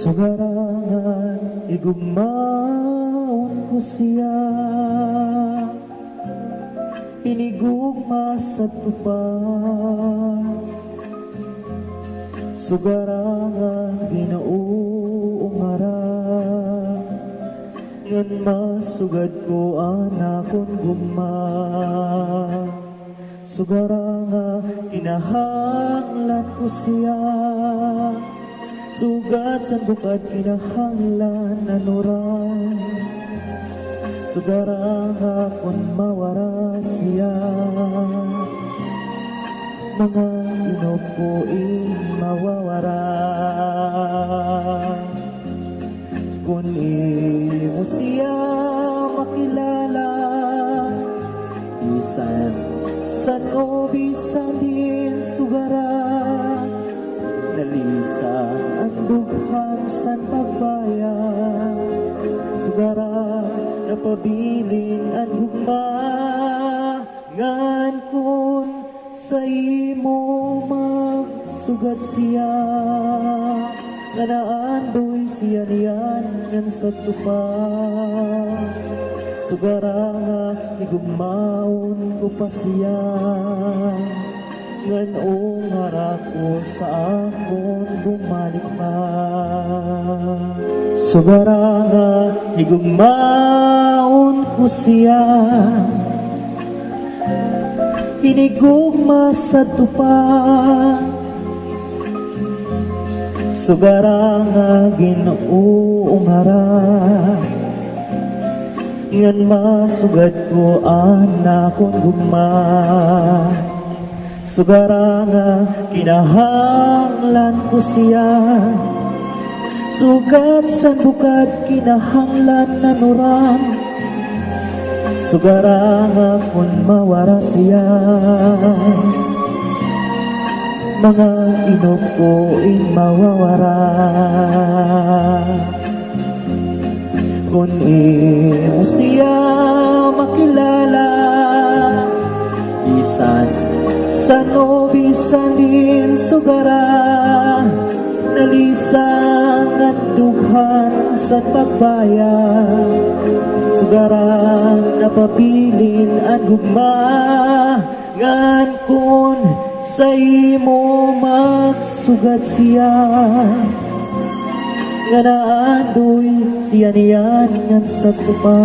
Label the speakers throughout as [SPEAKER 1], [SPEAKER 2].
[SPEAKER 1] Sugarangan igugmaon ko siya, inigugma sa tupad. Sugarangan ginauong harap, ngan masugad ko anakon gugma. Sugarangan kinahanglan ko siya, sugat sa bukad kinahanglan anuran. Sugaranga kung mawara siya, mga inob ko mawawara. Kung imo siya makilala, bisan san o bisan din sugara, nalisa ang dughan sa pagbayan. Sugara napabilin ang gugma, ngan kun sa imo magsugat siya, nga naandoy siya niyan ngan sa tupa. Sugara nga igugmaon ko pa siya, ngan ungara ko sa akon bumalik pa. Sugara nga igugmaon ko siya, inigugma sa tupa. Sugara nga ginuungara, ngan masugad ko anakon gugma. Sugara nga kinahanglan ko siya, sugat sa bukad kinahanglan nanuran. Sugara nga kung mawara siya, mga inom ko mawawara. Kung imo siya makilala, bisan san o bisan din sugara, nalisang at dughan sa pagbayan. Sugara napabilin ang gugma, ngan kun sa imo magsugat siya, nga naadoy siya niyan ngan sa tupa.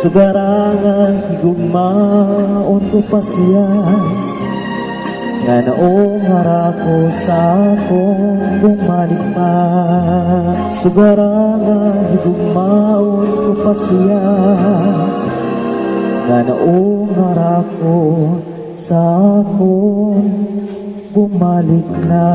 [SPEAKER 1] Sugara nga higugmaon ko pa siya, nga naungara ko sa akong bumalik pa. Sugara nga higugmaon ko pa siya, nga naungara ko sa akong bumalik na.